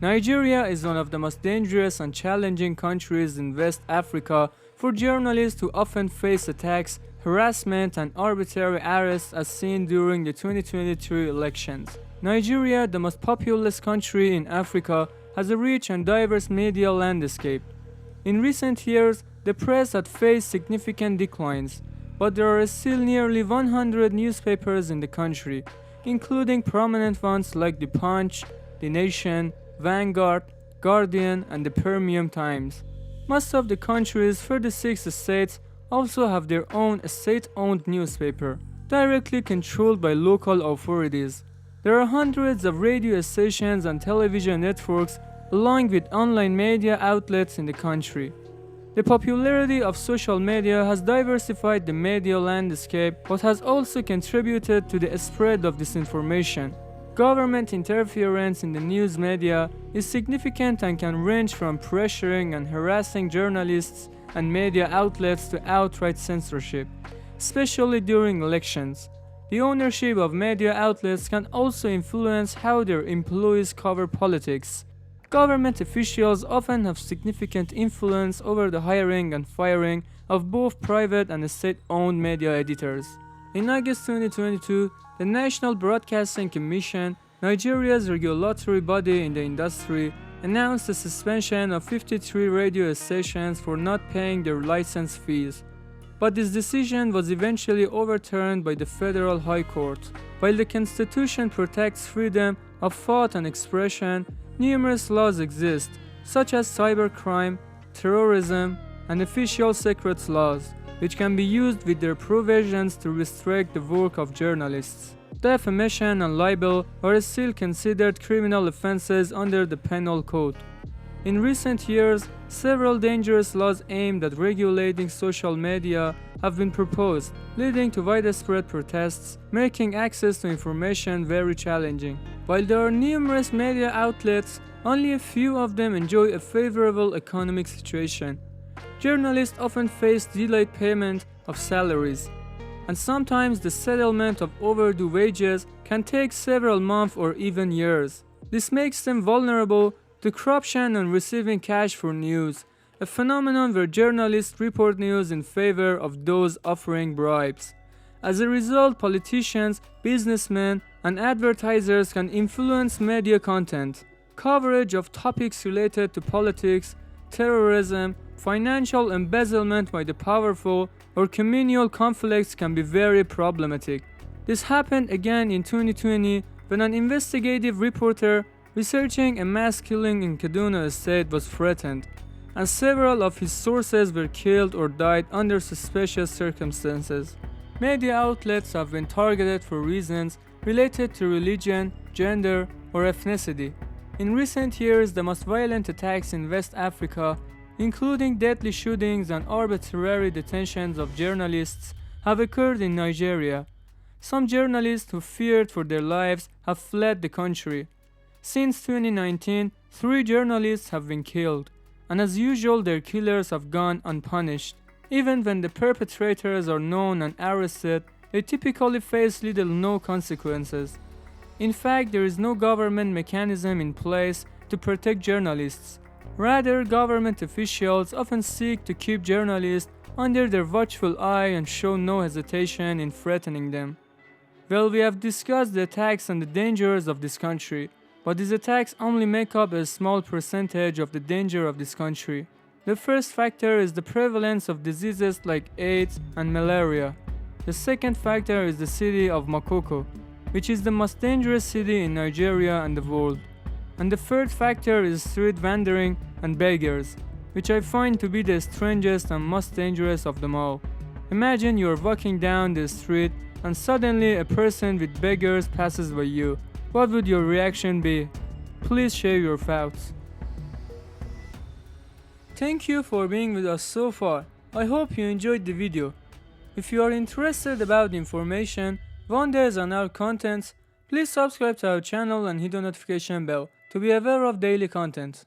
Nigeria is one of the most dangerous and challenging countries in West Africa for journalists who often face attacks, harassment, and arbitrary arrests as seen during the 2023 elections. Nigeria, the most populous country in Africa, has a rich and diverse media landscape. In recent years, the press had faced significant declines, but there are still nearly 100 newspapers in the country, including prominent ones like The Punch, The Nation, Vanguard, Guardian, and the Premium Times. Most of the country's 36 states also have their own state-owned newspaper, directly controlled by local authorities. There are hundreds of radio stations and television networks, along with online media outlets in the country. The popularity of social media has diversified the media landscape, but has also contributed to the spread of disinformation. Government interference in the news media is significant and can range from pressuring and harassing journalists and media outlets to outright censorship, especially during elections. The ownership of media outlets can also influence how their employees cover politics. Government officials often have significant influence over the hiring and firing of both private and state-owned media editors. In August 2022, the National Broadcasting Commission, Nigeria's regulatory body in the industry, announced the suspension of 53 radio stations for not paying their license fees. But this decision was eventually overturned by the Federal High Court. While the Constitution protects freedom of thought and expression, numerous laws exist, such as cybercrime, terrorism, and official secrets laws, which can be used with their provisions to restrict the work of journalists. Defamation and libel are still considered criminal offenses under the Penal Code. In recent years, several dangerous laws aimed at regulating social media have been proposed, leading to widespread protests, making access to information very challenging. While there are numerous media outlets, only a few of them enjoy a favorable economic situation. Journalists often face delayed payment of salaries, and sometimes the settlement of overdue wages can take several months or even years. This makes them vulnerable to corruption and receiving cash for news, a phenomenon where journalists report news in favor of those offering bribes. As a result, politicians, businessmen, and advertisers can influence media content. Coverage of topics related to politics, terrorism, financial embezzlement by the powerful, or communal conflicts can be very problematic. This happened again in 2020 when an investigative reporter researching a mass killing in Kaduna State was threatened, and several of his sources were killed or died under suspicious circumstances. Media outlets have been targeted for reasons related to religion, gender, or ethnicity. In recent years, the most violent attacks in West Africa, including deadly shootings and arbitrary detentions of journalists, have occurred in Nigeria. Some journalists who feared for their lives have fled the country. Since 2019, 3 journalists have been killed, and as usual, their killers have gone unpunished. Even when the perpetrators are known and arrested, they typically face little or no consequences. In fact, there is no government mechanism in place to protect journalists. Rather, government officials often seek to keep journalists under their watchful eye and show no hesitation in threatening them. Well, we have discussed the attacks and the dangers of this country, but these attacks only make up a small percentage of the danger of this country. The first factor is the prevalence of diseases like AIDS and malaria. The second factor is the city of Makoko, which is the most dangerous city in Nigeria and the world. And the third factor is street vending and beggars, which I find to be the strangest and most dangerous of them all. Imagine you are walking down the street and suddenly a person with beggars passes by you. What would your reaction be? Please share your thoughts. Thank you for being with us so far. I hope you enjoyed the video. If you are interested about information, wonders on our contents, please subscribe to our channel and hit the notification bell to be aware of daily content.